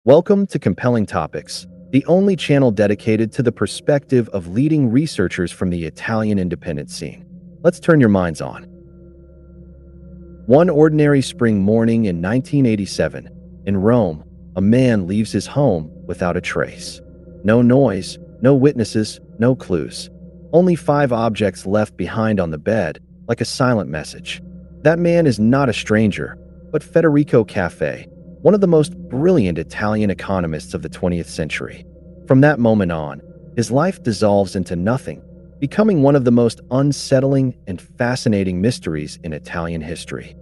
Welcome to Compelling Topics, the only channel dedicated to the perspective of leading researchers from the Italian independent scene. Let's turn your minds on. One ordinary spring morning in 1987, in Rome, a man leaves his home without a trace. No noise, no witnesses, no clues. Only 5 objects left behind on the bed, like a silent message. That man is not a stranger, but Federico Caffè, one of the most brilliant Italian economists of the 20th century. From that moment on, his life dissolves into nothing, becoming one of the most unsettling and fascinating mysteries in Italian history.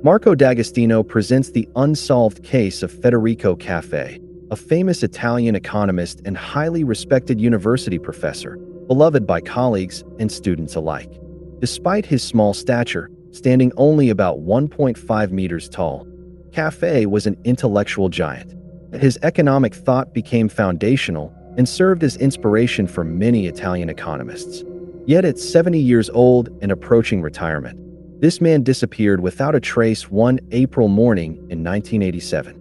Marco D'Agostino presents the unsolved case of Federico Caffè, a famous Italian economist and highly respected university professor, beloved by colleagues and students alike. Despite his small stature, standing only about 1.5 meters tall, Caffè was an intellectual giant. His economic thought became foundational and served as inspiration for many Italian economists. Yet at 70 years old and approaching retirement, this man disappeared without a trace one April morning in 1987.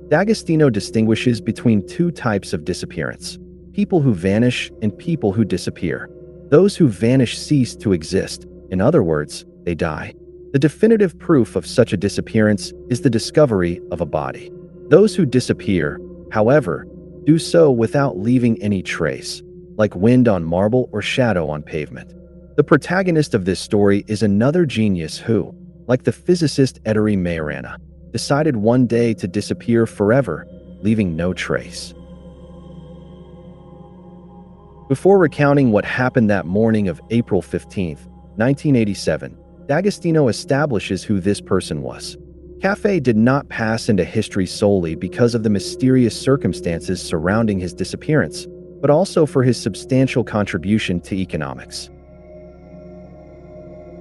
D'Agostino distinguishes between 2 types of disappearance: people who vanish and people who disappear. Those who vanish cease to exist. In other words, they die. The definitive proof of such a disappearance is the discovery of a body. Those who disappear, however, do so without leaving any trace, like wind on marble or shadow on pavement. The protagonist of this story is another genius who, like the physicist Ettore Majorana, decided one day to disappear forever, leaving no trace. Before recounting what happened that morning of April 15, 1987, D'Agostino establishes who this person was. Caffè did not pass into history solely because of the mysterious circumstances surrounding his disappearance, but also for his substantial contribution to economics.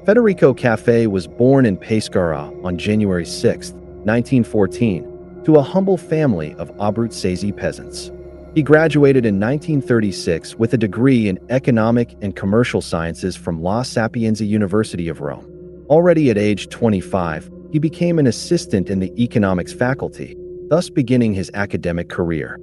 Federico Caffè was born in Pescara on January 6, 1914, to a humble family of Abruzzese peasants. He graduated in 1936 with a degree in economic and commercial sciences from La Sapienza University of Rome. Already at age 25, he became an assistant in the economics faculty, thus beginning his academic career.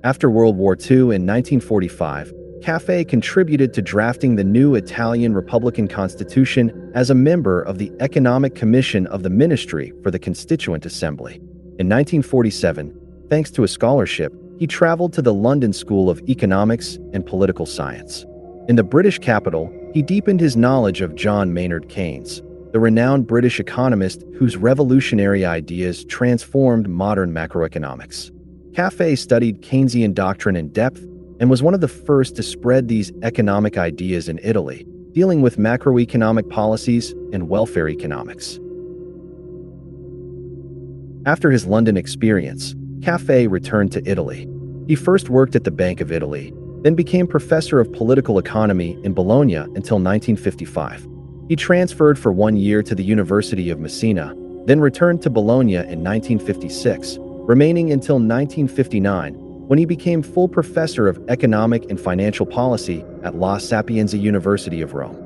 After World War II in 1945, Caffè contributed to drafting the new Italian Republican Constitution as a member of the Economic Commission of the Ministry for the Constituent Assembly. In 1947, thanks to a scholarship, he traveled to the London School of Economics and Political Science. In the British capital, he deepened his knowledge of John Maynard Keynes, the renowned British economist whose revolutionary ideas transformed modern macroeconomics. Caffè studied Keynesian doctrine in depth and was one of the first to spread these economic ideas in Italy, dealing with macroeconomic policies and welfare economics. After his London experience, Caffè returned to Italy. He first worked at the Bank of Italy, then became professor of political economy in Bologna until 1955. He transferred for 1 year to the University of Messina, then returned to Bologna in 1956, remaining until 1959, when he became full professor of economic and financial policy at La Sapienza University of Rome.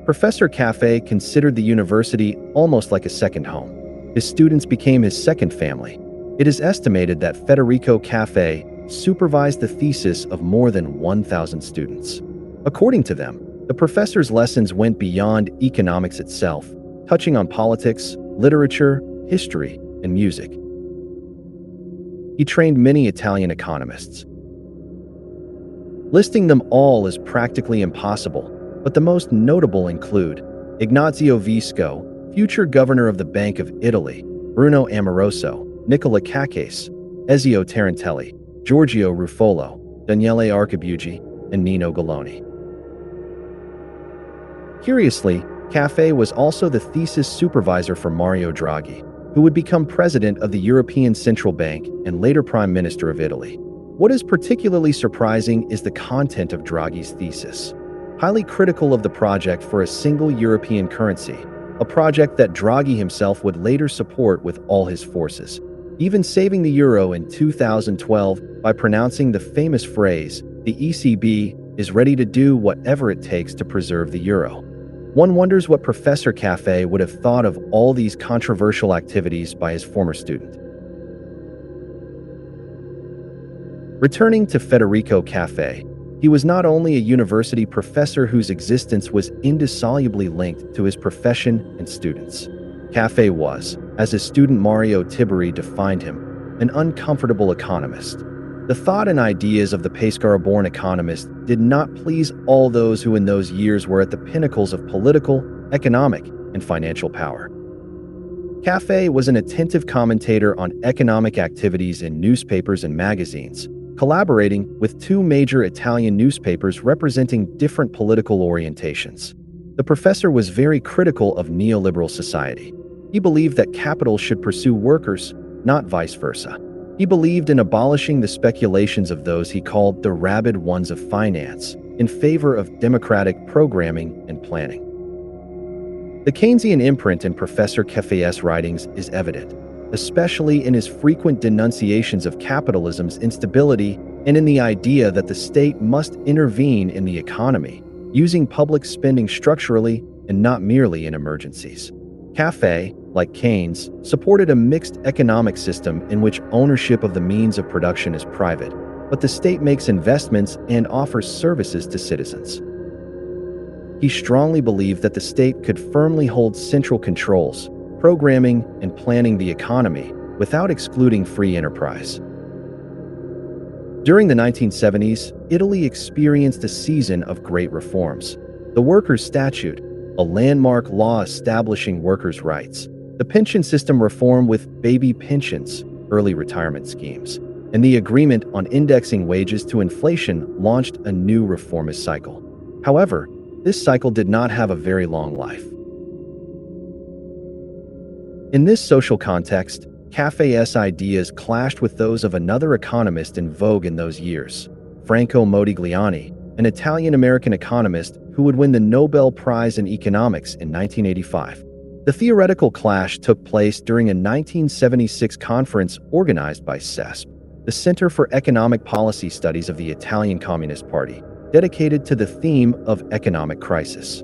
Professor Caffè considered the university almost like a second home. His students became his second family. It is estimated that Federico Caffè supervised the thesis of more than 1,000 students. According to them, the professor's lessons went beyond economics itself, touching on politics, literature, history, and music. He trained many Italian economists. Listing them all is practically impossible, but the most notable include Ignazio Visco, future governor of the Bank of Italy, Bruno Amoroso, Nicola Caccese, Ezio Tarantelli, Giorgio Ruffolo, Daniele Archibugi, and Nino Galloni. Curiously, Caffè was also the thesis supervisor for Mario Draghi, who would become president of the European Central Bank and later Prime Minister of Italy. What is particularly surprising is the content of Draghi's thesis. Highly critical of the project for a single European currency, a project that Draghi himself would later support with all his forces, even saving the euro in 2012 by pronouncing the famous phrase, "The ECB is ready to do whatever it takes to preserve the euro." One wonders what Professor Caffè would have thought of all these controversial activities by his former student. Returning to Federico Caffè, he was not only a university professor whose existence was indissolubly linked to his profession and students. Caffè was, as his student Mario Tiberi defined him, an uncomfortable economist. The thought and ideas of the Pescara-born economist did not please all those who in those years were at the pinnacles of political, economic, and financial power. Caffè was an attentive commentator on economic activities in newspapers and magazines, collaborating with two major Italian newspapers representing different political orientations. The professor was very critical of neoliberal society. He believed that capital should pursue workers, not vice versa. He believed in abolishing the speculations of those he called the rabid ones of finance, in favor of democratic programming and planning. The Keynesian imprint in Professor Caffè's writings is evident, especially in his frequent denunciations of capitalism's instability and in the idea that the state must intervene in the economy, using public spending structurally and not merely in emergencies. Caffè, like Keynes, supported a mixed economic system in which ownership of the means of production is private, but the state makes investments and offers services to citizens. He strongly believed that the state could firmly hold central controls, programming and planning the economy without excluding free enterprise. During the 1970s, Italy experienced a season of great reforms. The Workers' Statute, a landmark law establishing workers' rights, the pension system reform with baby pensions, early retirement schemes, and the agreement on indexing wages to inflation launched a new reformist cycle. However, this cycle did not have a very long life. In this social context, Caffè's ideas clashed with those of another economist in vogue in those years, Franco Modigliani, an Italian-American economist who would win the Nobel Prize in Economics in 1985. The theoretical clash took place during a 1976 conference organized by CESP, the Center for Economic Policy Studies of the Italian Communist Party, dedicated to the theme of economic crisis.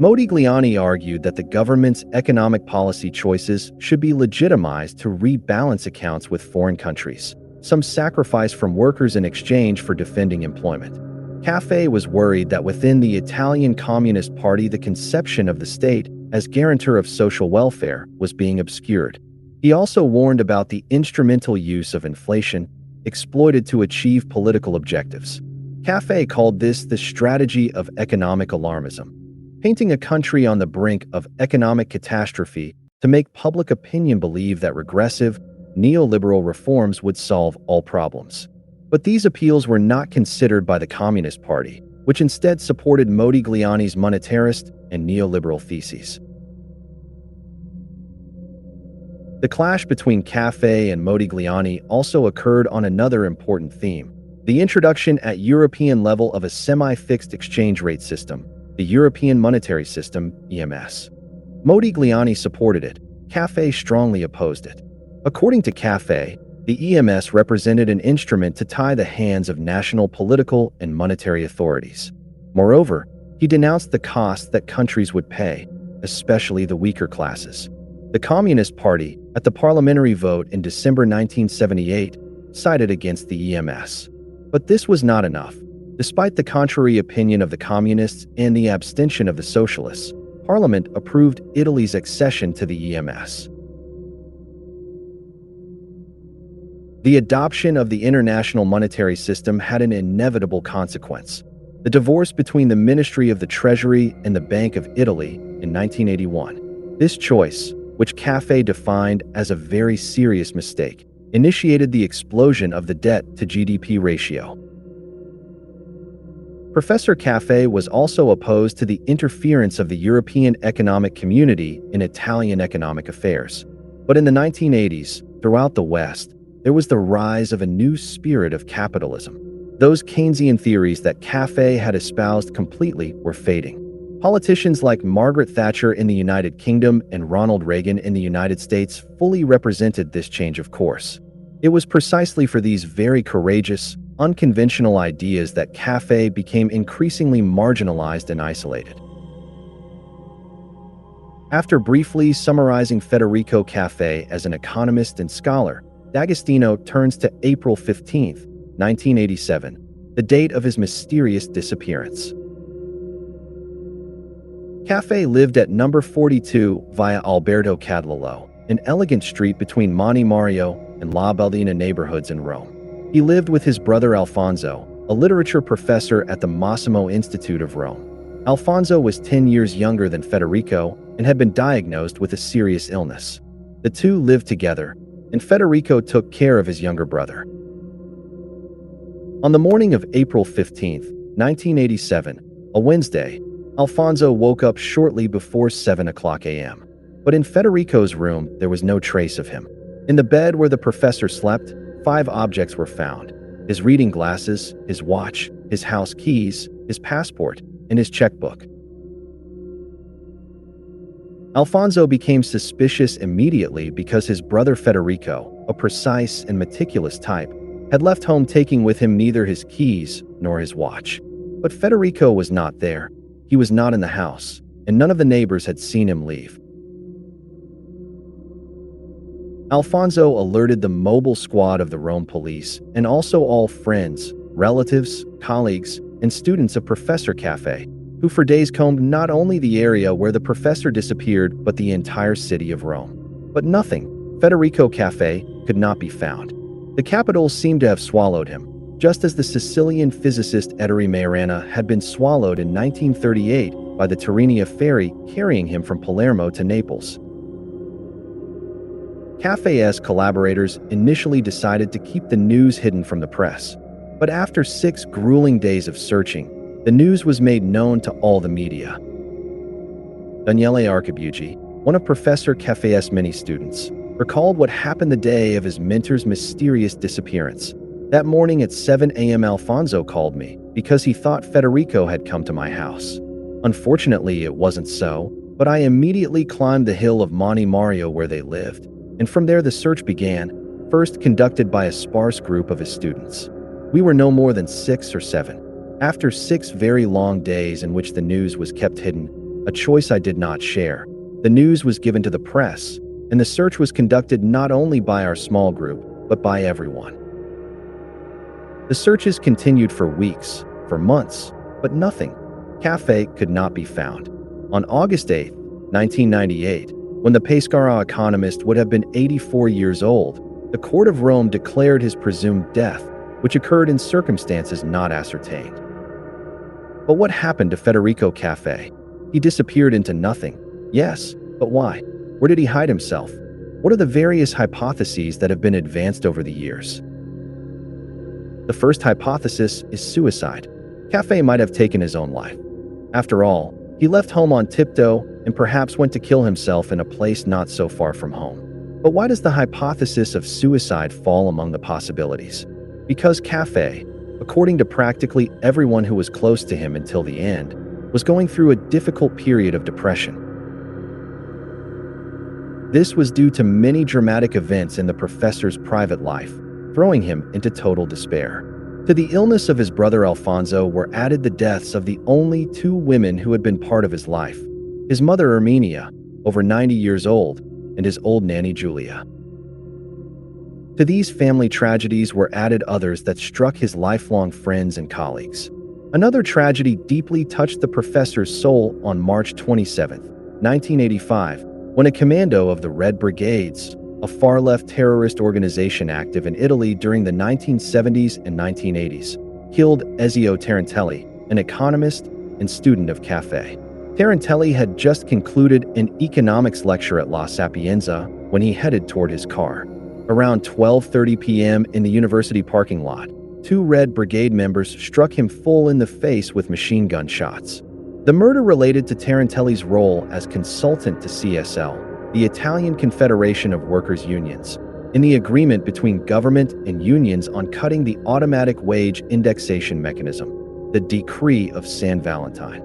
Modigliani argued that the government's economic policy choices should be legitimized to rebalance accounts with foreign countries, some sacrifice from workers in exchange for defending employment. Caffè was worried that within the Italian Communist Party the conception of the state as guarantor of social welfare was being obscured. He also warned about the instrumental use of inflation, exploited to achieve political objectives. Caffè called this the strategy of economic alarmism, painting a country on the brink of economic catastrophe to make public opinion believe that regressive, neoliberal reforms would solve all problems. But these appeals were not considered by the Communist Party, which instead supported Modigliani's monetarist and neoliberal theses. The clash between Caffè and Modigliani also occurred on another important theme, The introduction at European level of a semi-fixed exchange rate system, the European Monetary System, EMS. Modigliani supported it. Caffè strongly opposed it. According to Caffè, the EMS represented an instrument to tie the hands of national political and monetary authorities. Moreover, he denounced the costs that countries would pay, especially the weaker classes. The Communist Party, at the parliamentary vote in December 1978, sided against the EMS. But this was not enough. Despite the contrary opinion of the Communists and the abstention of the Socialists, Parliament approved Italy's accession to the EMS. The adoption of the international monetary system had an inevitable consequence: the divorce between the Ministry of the Treasury and the Bank of Italy in 1981. This choice, which Caffè defined as a very serious mistake, initiated the explosion of the debt-to-GDP ratio. Professor Caffè was also opposed to the interference of the European Economic Community in Italian economic affairs. But in the 1980s, throughout the West, there was the rise of a new spirit of capitalism. Those Keynesian theories that Caffè had espoused completely were fading. Politicians like Margaret Thatcher in the United Kingdom and Ronald Reagan in the United States fully represented this change of course. It was precisely for these very courageous, unconventional ideas that Caffè became increasingly marginalized and isolated. After briefly summarizing Federico Caffè as an economist and scholar, D'Agostino turns to April 15, 1987, the date of his mysterious disappearance. Caffè lived at number 42 Via Alberto Cadallo, an elegant street between Monte Mario and La Baldina neighborhoods in Rome. He lived with his brother Alfonso, a literature professor at the Massimo Institute of Rome. Alfonso was 10 years younger than Federico and had been diagnosed with a serious illness. The two lived together, and Federico took care of his younger brother. On the morning of April 15, 1987, a Wednesday, Alfonso woke up shortly before 7 a.m. But in Federico's room, there was no trace of him. In the bed where the professor slept, 5 objects were found: his reading glasses, his watch, his house keys, his passport, and his checkbook. Alfonso became suspicious immediately because his brother Federico, a precise and meticulous type, had left home taking with him neither his keys nor his watch. But Federico was not there. He was not in the house, and none of the neighbors had seen him leave. Alfonso alerted the mobile squad of the Rome police and also all friends, relatives, colleagues, and students of Professor Caffè, who for days combed not only the area where the professor disappeared but the entire city of Rome. But nothing. Federico Caffè could not be found. The capital seemed to have swallowed him, just as the Sicilian physicist Ettore Majorana had been swallowed in 1938 by the Tirrenia ferry carrying him from Palermo to Naples. Caffè's collaborators initially decided to keep the news hidden from the press, but after 6 grueling days of searching, the news was made known to all the media. Daniele Archibugi, one of Professor Caffè's many students, recalled what happened the day of his mentor's mysterious disappearance. That morning at 7 a.m. Alfonso called me because he thought Federico had come to my house. Unfortunately, it wasn't so, but I immediately climbed the hill of Monte Mario where they lived, and from there the search began, first conducted by a sparse group of his students. We were no more than 6 or 7. After 6 very long days in which the news was kept hidden, a choice I did not share, the news was given to the press, and the search was conducted not only by our small group, but by everyone. The searches continued for weeks, for months, but nothing. Caffè could not be found. On August 8, 1998, when the Pescara economist would have been 84 years old, the court of Rome declared his presumed death, which occurred in circumstances not ascertained. But what happened to Federico Caffè? He disappeared into nothing. Yes, but why? Where did he hide himself? What are the various hypotheses that have been advanced over the years? The first hypothesis is suicide. Caffè might have taken his own life. After all, he left home on tiptoe and perhaps went to kill himself in a place not so far from home. But why does the hypothesis of suicide fall among the possibilities? Because Caffè, according to practically everyone who was close to him until the end, was going through a difficult period of depression. This was due to many dramatic events in the professor's private life, throwing him into total despair. To the illness of his brother Alfonso were added the deaths of the only two women who had been part of his life: his mother Erminia, over 90 years old, and his old nanny Julia. To these family tragedies were added others that struck his lifelong friends and colleagues. Another tragedy deeply touched the professor's soul on March 27, 1985, when a commando of the Red Brigades, a far-left terrorist organization active in Italy during the 1970s and 1980s, killed Ezio Tarantelli, an economist and student of Caffè. Tarantelli had just concluded an economics lecture at La Sapienza when he headed toward his car. Around 12:30 p.m. in the university parking lot, two Red Brigade members struck him full in the face with machine gun shots. The murder related to Tarantelli's role as consultant to CSL, the Italian Confederation of Workers' Unions, in the agreement between government and unions on cutting the automatic wage indexation mechanism, the Decree of San Valentine.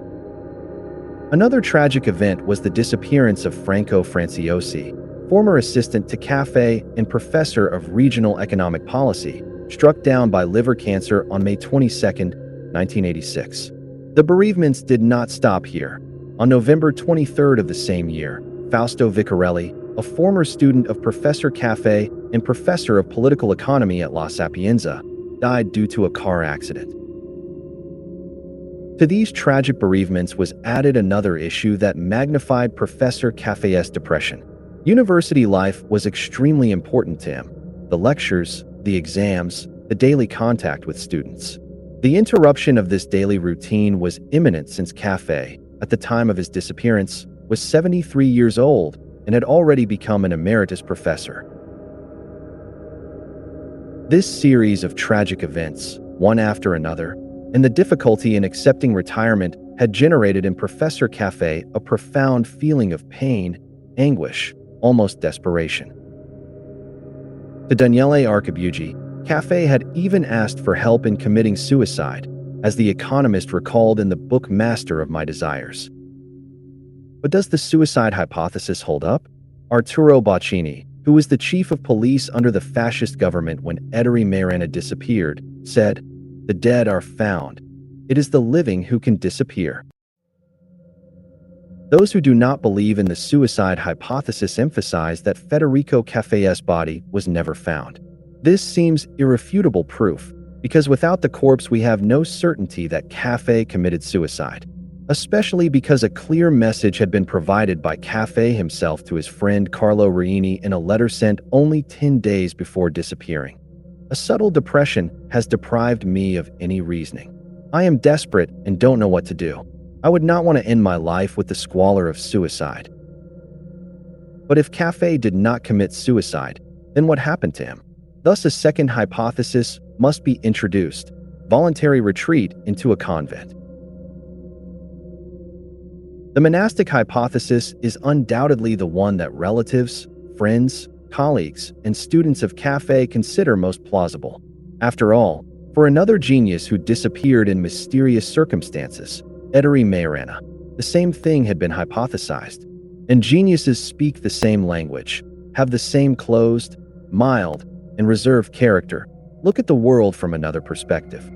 Another tragic event was the disappearance of Franco Franciosi, former assistant to Caffè and professor of regional economic policy, struck down by liver cancer on May 22, 1986. The bereavements did not stop here. On November 23 of the same year, Fausto Vicarelli, a former student of Professor Caffè and professor of political economy at La Sapienza, died due to a car accident. To these tragic bereavements was added another issue that magnified Professor Caffè's depression. University life was extremely important to him: the lectures, the exams, the daily contact with students. The interruption of this daily routine was imminent since Caffè, at the time of his disappearance, was 73 years old and had already become an emeritus professor. This series of tragic events, one after another, and the difficulty in accepting retirement had generated in Professor Caffè a profound feeling of pain, anguish, almost desperation. To Daniele Archibugi, Caffè had even asked for help in committing suicide, as the economist recalled in the book Master of My Desires. But does the suicide hypothesis hold up? Arturo Bocchini, who was the chief of police under the fascist government when Ettore Mairana disappeared, said, "The dead are found. It is the living who can disappear." Those who do not believe in the suicide hypothesis emphasize that Federico Caffè's body was never found. This seems irrefutable proof, because without the corpse we have no certainty that Caffè committed suicide, especially because a clear message had been provided by Caffè himself to his friend Carlo Reini in a letter sent only 10 days before disappearing. "A subtle depression has deprived me of any reasoning. I am desperate and don't know what to do. I would not want to end my life with the squalor of suicide." But if Caffè did not commit suicide, then what happened to him? Thus, a second hypothesis must be introduced: voluntary retreat into a convent. The monastic hypothesis is undoubtedly the one that relatives, friends, colleagues, and students of Caffè consider most plausible. After all, for another genius who disappeared in mysterious circumstances, Ettore Mairana, the same thing had been hypothesized. And geniuses speak the same language, have the same closed, mild, and reserved character. Look at the world from another perspective.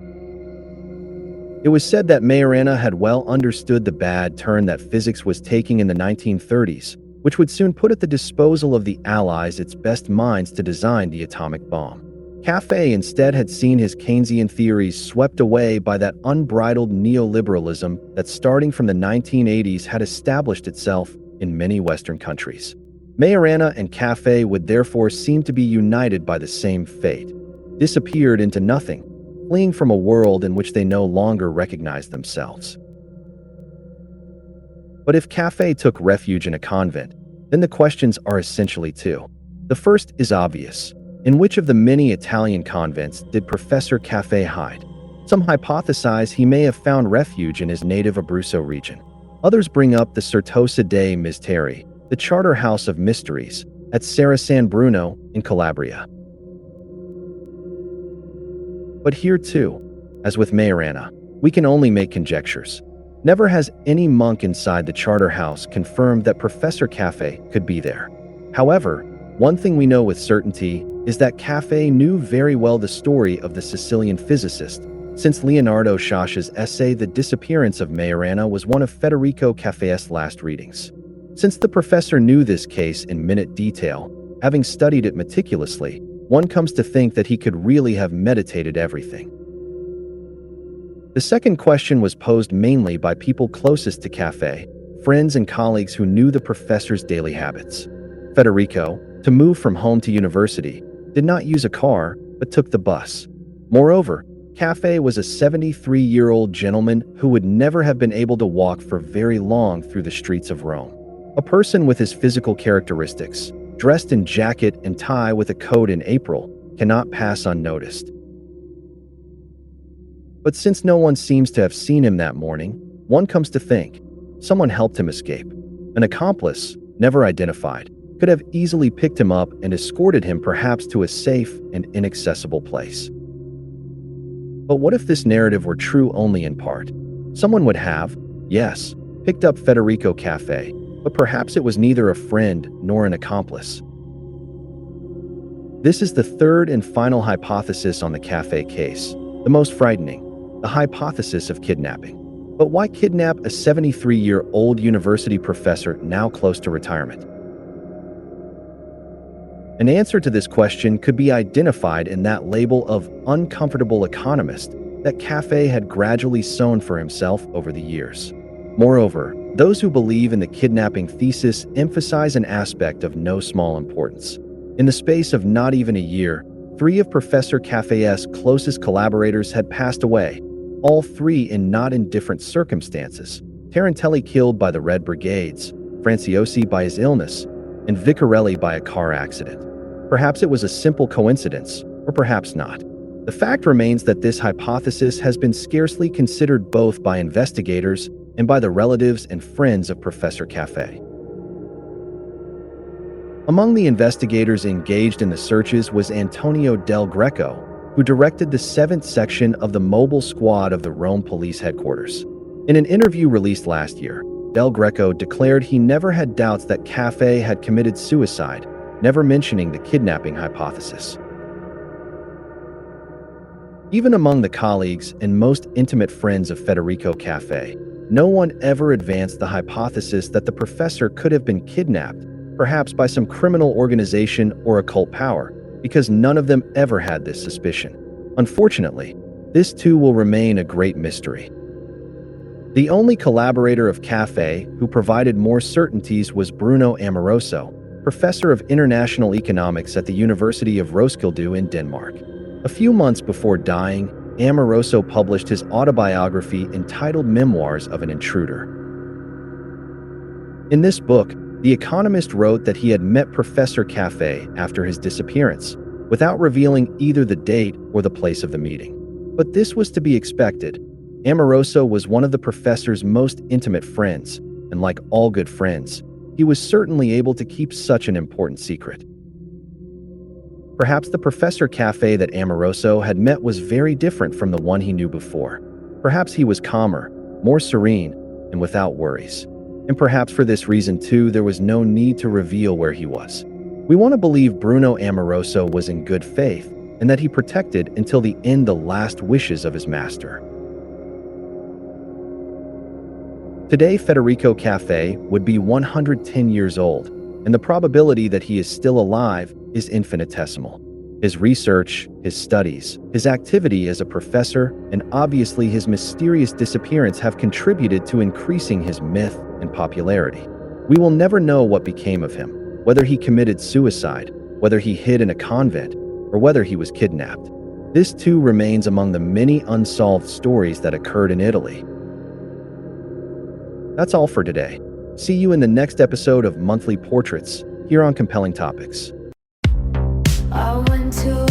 It was said that Mairana had well understood the bad turn that physics was taking in the 1930s, which would soon put at the disposal of the Allies its best minds to design the atomic bomb. Caffè instead had seen his Keynesian theories swept away by that unbridled neoliberalism that, starting from the 1980s, had established itself in many Western countries. Mairana and Caffè would therefore seem to be united by the same fate, disappeared into nothing, fleeing from a world in which they no longer recognized themselves. But if Caffè took refuge in a convent, then the questions are essentially two. The first is obvious. In which of the many Italian convents did Professor Caffè hide? Some hypothesize he may have found refuge in his native Abruzzo region. Others bring up the Certosa dei Misteri, the Charter House of Mysteries, at Serra San Bruno in Calabria. But here too, As with Majorana, we can only make conjectures. Never has any monk inside the charter house confirmed that Professor Caffè could be there. However, one thing we know with certainty is that Caffè knew very well the story of the Sicilian physicist, since Leonardo Sciascia's essay The Disappearance of Majorana was one of Federico Caffè's last readings. Since the professor knew this case in minute detail, having studied it meticulously, one comes to think that he could really have meditated everything. The second question was posed mainly by people closest to Caffè, friends and colleagues who knew the professor's daily habits. Federico, to move from home to university, did not use a car, but took the bus. Moreover, Caffè was a 73-year-old gentleman who would never have been able to walk for very long through the streets of Rome. A person with his physical characteristics, dressed in jacket and tie with a coat in April, cannot pass unnoticed. But since no one seems to have seen him that morning, one comes to think someone helped him escape. An accomplice, never identified, could have easily picked him up and escorted him perhaps to a safe and inaccessible place. But what if this narrative were true only in part? Someone would have, yes, picked up Federico Caffè, but perhaps it was neither a friend nor an accomplice. This is the third and final hypothesis on the Caffè case, the most frightening, the hypothesis of kidnapping. But why kidnap a 73-year-old university professor now close to retirement? An answer to this question could be identified in that label of uncomfortable economist that Caffè had gradually sewn for himself over the years. Moreover, those who believe in the kidnapping thesis emphasize an aspect of no small importance. In the space of not even a year, 3 of Professor Caffè's closest collaborators had passed away, all 3 in not indifferent circumstances. Tarantelli killed by the Red Brigades, Franciosi by his illness, and Vicarelli by a car accident. Perhaps it was a simple coincidence, or perhaps not. The fact remains that this hypothesis has been scarcely considered both by investigators and by the relatives and friends of Professor Caffè. Among the investigators engaged in the searches was Antonio Del Greco, who directed the 7th section of the mobile squad of the Rome police headquarters. In an interview released last year, Del Greco declared he never had doubts that Caffè had committed suicide, never mentioning the kidnapping hypothesis. Even among the colleagues and most intimate friends of Federico Caffè, no one ever advanced the hypothesis that the professor could have been kidnapped, perhaps by some criminal organization or occult power, because none of them ever had this suspicion. Unfortunately, this too will remain a great mystery. The only collaborator of Caffè who provided more certainties was Bruno Amoroso, professor of international economics at the University of Roskilde in Denmark. A few months before dying, Amoroso published his autobiography entitled Memoirs of an Intruder. In this book, the economist wrote that he had met Professor Caffè after his disappearance, without revealing either the date or the place of the meeting. But this was to be expected. Amoroso was one of the professor's most intimate friends, and like all good friends, he was certainly able to keep such an important secret. Perhaps the Professor Caffè that Amoroso had met was very different from the one he knew before. Perhaps he was calmer, more serene, and without worries. And perhaps for this reason too, there was no need to reveal where he was. We want to believe Bruno Amoroso was in good faith, and that he protected until the end the last wishes of his master. Today, Federico Caffè would be 110 years old, and the probability that he is still alive is infinitesimal. His research, his studies, his activity as a professor, and obviously his mysterious disappearance have contributed to increasing his myth and popularity. We will never know what became of him, whether he committed suicide, whether he hid in a convent, or whether he was kidnapped. This too remains among the many unsolved stories that occurred in Italy. That's all for today. See you in the next episode of Monthly Portraits, here on Compelling Topics. I went to